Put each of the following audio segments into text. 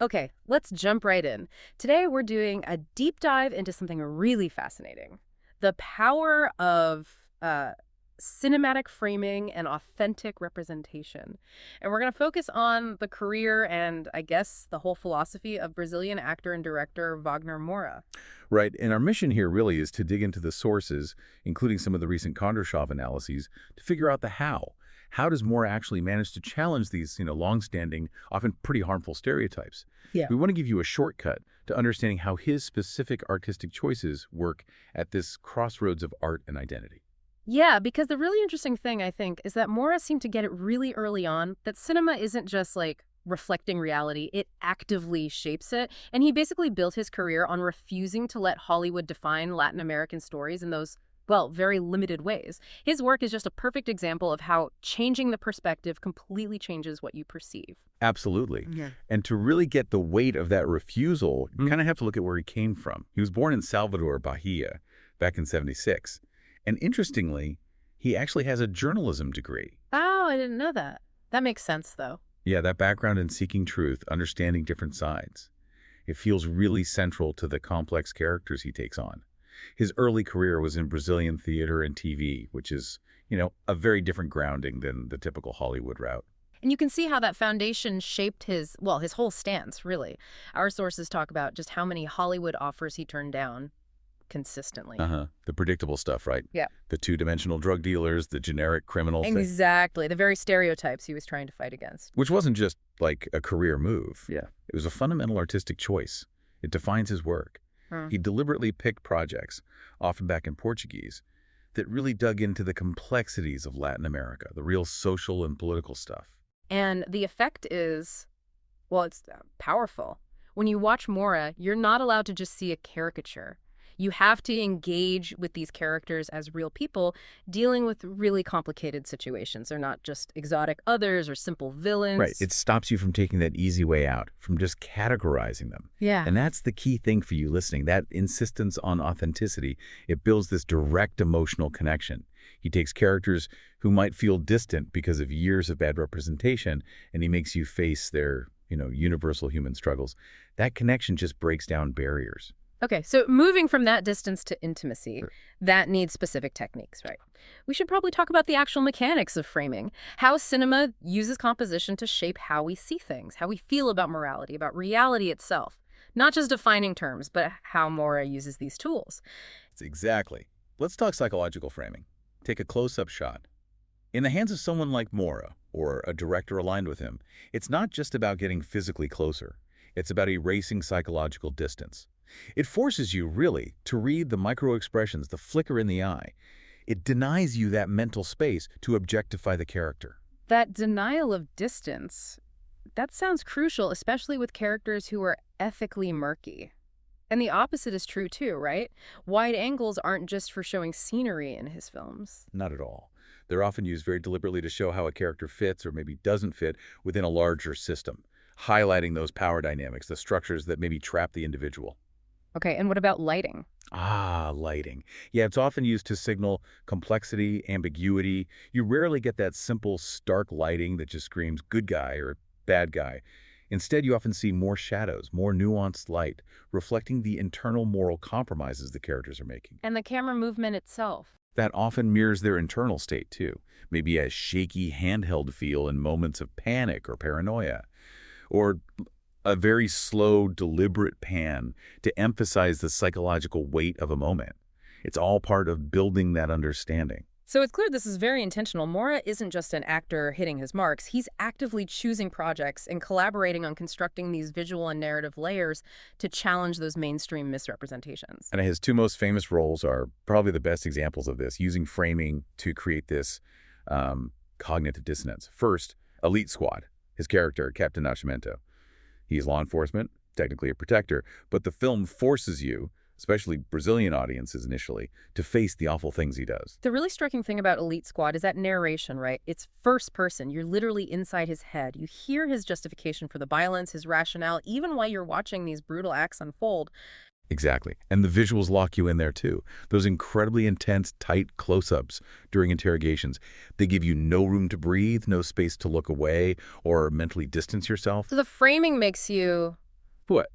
Okay, let's jump right in. Today we're doing a deep dive into something really fascinating. The power of cinematic framing and authentic representation. And we're going to focus on the career and, I guess, the whole philosophy of Brazilian actor and director Wagner Moura. Right, and our mission here really is to dig into the sources, including some of the recent Kondrashov analyses, to figure out the how. How does Moura actually manage to challenge these, long-standing, often pretty harmful stereotypes? Yeah. We want to give you a shortcut to understanding how his specific artistic choices work at this crossroads of art and identity. Yeah, because the really interesting thing, I think, is that Moura seemed to get it really early on, that cinema isn't just like reflecting reality, it actively shapes it. And he basically built his career on refusing to let Hollywood define Latin American stories in those, well, very limited ways. His work is just a perfect example of how changing the perspective completely changes what you perceive. Absolutely. Yeah. And to really get the weight of that refusal, you kind of have to look at where he came from. He was born in Salvador, Bahia, back in '76. And interestingly, he actually has a journalism degree. Oh, I didn't know that. That makes sense, though. Yeah, that background in seeking truth, understanding different sides. It feels really central to the complex characters he takes on. His early career was in Brazilian theater and TV, which is, a very different grounding than the typical Hollywood route. And you can see how that foundation shaped his whole stance, really. Our sources talk about just how many Hollywood offers he turned down consistently. The predictable stuff, right? Yeah. The two-dimensional drug dealers, the generic criminals. Exactly. The very stereotypes he was trying to fight against. Which wasn't just like a career move. Yeah. It was a fundamental artistic choice. It defines his work. He deliberately picked projects, often back in Portuguese, that really dug into the complexities of Latin America, the real social and political stuff. And the effect is, well, it's powerful. When you watch Moura, you're not allowed to just see a caricature. You have to engage with these characters as real people dealing with really complicated situations. They're not just exotic others or simple villains. Right. It stops you from taking that easy way out, from just categorizing them. Yeah. And that's the key thing for you listening, that insistence on authenticity. It builds this direct emotional connection. He takes characters who might feel distant because of years of bad representation, and he makes you face their, universal human struggles. That connection just breaks down barriers. Okay, so moving from that distance to intimacy, that needs specific techniques, right? We should probably talk about the actual mechanics of framing, how cinema uses composition to shape how we see things, how we feel about morality, about reality itself. Not just defining terms, but how Moura uses these tools. Exactly. Let's talk psychological framing. Take a close-up shot. In the hands of someone like Moura, or a director aligned with him, it's not just about getting physically closer. It's about erasing psychological distance. It forces you, really, to read the micro-expressions, the flicker in the eye. It denies you that mental space to objectify the character. That denial of distance, that sounds crucial, especially with characters who are ethically murky. And the opposite is true, too, right? Wide angles aren't just for showing scenery in his films. Not at all. They're often used very deliberately to show how a character fits or maybe doesn't fit within a larger system, highlighting those power dynamics, the structures that maybe trap the individual. Okay, and what about lighting? Lighting. Yeah, it's often used to signal complexity, ambiguity. You rarely get that simple, stark lighting that just screams good guy or bad guy. Instead, you often see more shadows, more nuanced light, reflecting the internal moral compromises the characters are making. And the camera movement itself. That often mirrors their internal state, too. Maybe a shaky, handheld feel in moments of panic or paranoia. Or a very slow, deliberate pan to emphasize the psychological weight of a moment. It's all part of building that understanding. So it's clear this is very intentional. Moura isn't just an actor hitting his marks. He's actively choosing projects and collaborating on constructing these visual and narrative layers to challenge those mainstream misrepresentations. And his two most famous roles are probably the best examples of this, using framing to create this cognitive dissonance. First, Elite Squad, his character, Captain Nascimento. He's law enforcement, technically a protector, but the film forces you, especially Brazilian audiences initially, to face the awful things he does. The really striking thing about Elite Squad is that narration, right? It's first person. You're literally inside his head. You hear his justification for the violence, his rationale, even while you're watching these brutal acts unfold. Exactly. And the visuals lock you in there too. Those incredibly intense, tight close-ups during interrogations. They give you no room to breathe, no space to look away or mentally distance yourself. So the framing makes you what?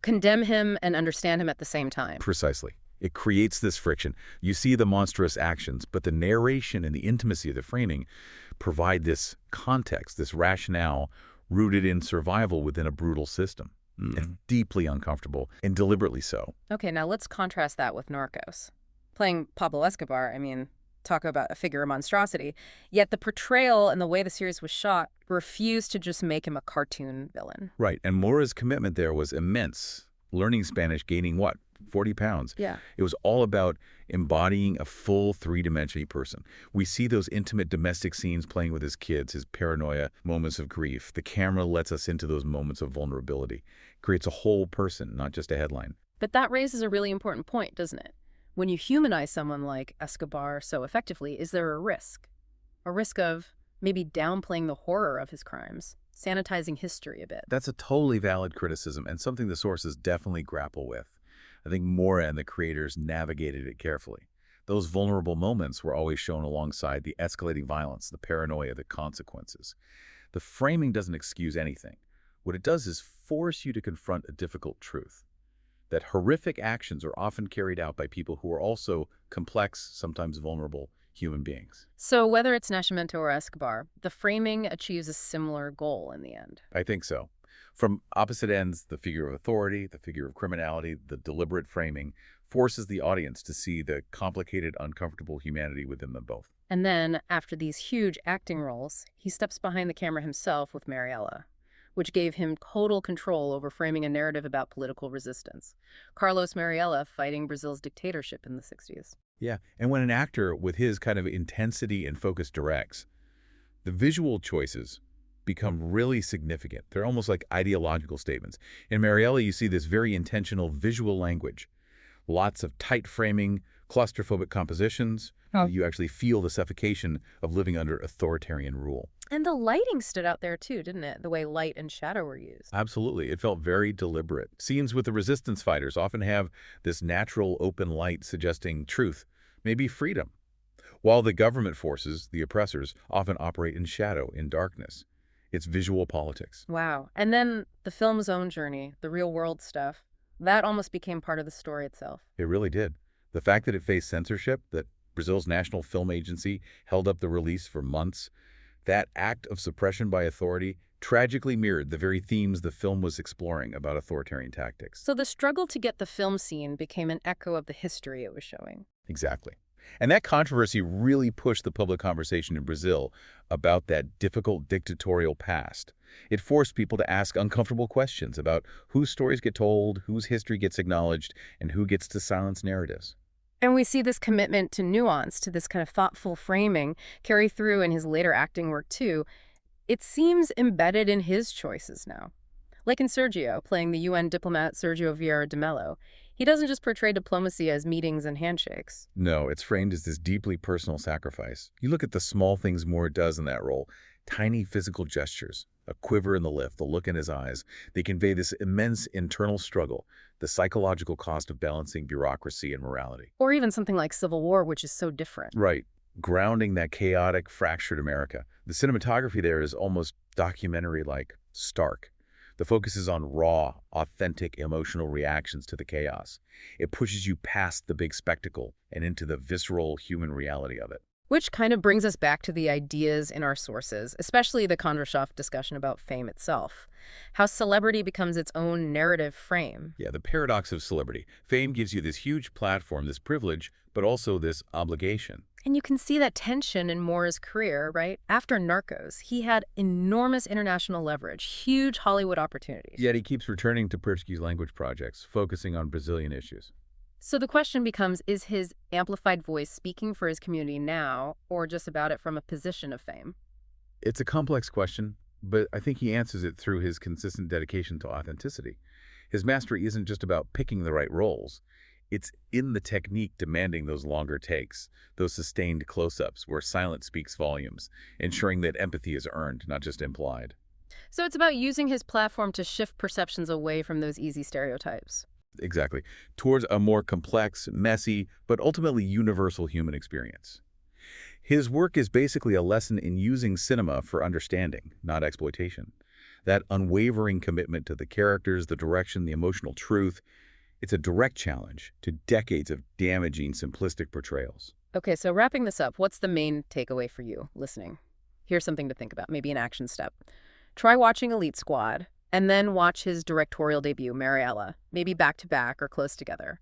Condemn him and understand him at the same time. Precisely. It creates this friction. You see the monstrous actions, but the narration and the intimacy of the framing provide this context, this rationale rooted in survival within a brutal system. It's deeply uncomfortable, and deliberately so. Okay, now let's contrast that with Narcos. Playing Pablo Escobar, I mean, talk about a figure of monstrosity. Yet the portrayal and the way the series was shot refused to just make him a cartoon villain. Right, and Moura's commitment there was immense. Learning Spanish, gaining what? 40 pounds. Yeah. It was all about embodying a full three-dimensional person. We see those intimate domestic scenes playing with his kids, his paranoia, moments of grief. The camera lets us into those moments of vulnerability. Creates a whole person, not just a headline. But that raises a really important point, doesn't it? When you humanize someone like Escobar so effectively, is there a risk? A risk of maybe downplaying the horror of his crimes, sanitizing history a bit. That's a totally valid criticism and something the sources definitely grapple with. I think Moura and the creators navigated it carefully. Those vulnerable moments were always shown alongside the escalating violence, the paranoia, the consequences. The framing doesn't excuse anything. What it does is force you to confront a difficult truth. That horrific actions are often carried out by people who are also complex, sometimes vulnerable human beings. So whether it's Nascimento or Escobar, the framing achieves a similar goal in the end. I think so. From opposite ends, the figure of authority, the figure of criminality, the deliberate framing forces the audience to see the complicated, uncomfortable humanity within them both. And then, after these huge acting roles, he steps behind the camera himself with Mariella, which gave him total control over framing a narrative about political resistance. Carlos Mariella fighting Brazil's dictatorship in the 60s. Yeah, and when an actor with his kind of intensity and focus directs, the visual choices become really significant. They're almost like ideological statements. In Mariella, you see this very intentional visual language. Lots of tight framing, claustrophobic compositions. Oh. You actually feel the suffocation of living under authoritarian rule. And the lighting stood out there too, didn't it? The way light and shadow were used. Absolutely. It felt very deliberate. Scenes with the resistance fighters often have this natural open light suggesting truth, maybe freedom, while the government forces, the oppressors, often operate in shadow, in darkness. It's visual politics. Wow. And then the film's own journey, the real world stuff, that almost became part of the story itself. It really did. The fact that it faced censorship, that Brazil's National Film Agency held up the release for months, that act of suppression by authority tragically mirrored the very themes the film was exploring about authoritarian tactics. So the struggle to get the film scene became an echo of the history it was showing. Exactly. And that controversy really pushed the public conversation in Brazil about that difficult dictatorial past. It forced people to ask uncomfortable questions about whose stories get told, whose history gets acknowledged, and who gets to silence narratives. And we see this commitment to nuance, to this kind of thoughtful framing, carry through in his later acting work too. It seems embedded in his choices now. Like in Sergio, playing the UN diplomat Sergio Vieira de Mello, he doesn't just portray diplomacy as meetings and handshakes. No, it's framed as this deeply personal sacrifice. You look at the small things Moura does in that role, tiny physical gestures, a quiver in the lip, the look in his eyes. They convey this immense internal struggle, the psychological cost of balancing bureaucracy and morality. Or even something like Civil War, which is so different. Right. Grounding that chaotic, fractured America. The cinematography there is almost documentary-like, stark. The focus is on raw, authentic, emotional reactions to the chaos. It pushes you past the big spectacle and into the visceral human reality of it. Which kind of brings us back to the ideas in our sources, especially the Kondrashov discussion about fame itself. How celebrity becomes its own narrative frame. Yeah, the paradox of celebrity. Fame gives you this huge platform, this privilege, but also this obligation. And you can see that tension in Moura's career, right? After Narcos, he had enormous international leverage, huge Hollywood opportunities. Yet he keeps returning to Portuguese language projects, focusing on Brazilian issues. So the question becomes, is his amplified voice speaking for his community now, or just about it from a position of fame? It's a complex question, but I think he answers it through his consistent dedication to authenticity. His mastery isn't just about picking the right roles. It's in the technique demanding those longer takes, those sustained close-ups where silence speaks volumes, ensuring that empathy is earned, not just implied. So it's about using his platform to shift perceptions away from those easy stereotypes. Exactly. Towards a more complex, messy, but ultimately universal human experience. His work is basically a lesson in using cinema for understanding, not exploitation. That unwavering commitment to the characters, the direction, the emotional truth. It's a direct challenge to decades of damaging, simplistic portrayals. Okay, so wrapping this up, what's the main takeaway for you listening? Here's something to think about, maybe an action step. Try watching Elite Squad, and then watch his directorial debut, Mariella, maybe back-to-back or close together.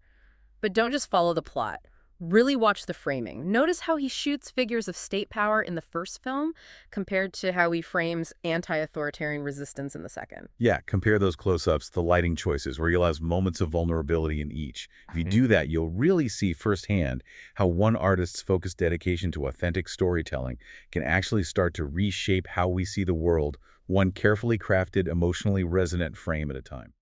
But don't just follow the plot. Really watch the framing. Notice how he shoots figures of state power in the first film compared to how he frames anti-authoritarian resistance in the second. Yeah, compare those close-ups, the lighting choices, where you'll have moments of vulnerability in each. If you do that, you'll really see firsthand how one artist's focused dedication to authentic storytelling can actually start to reshape how we see the world, one carefully crafted, emotionally resonant frame at a time.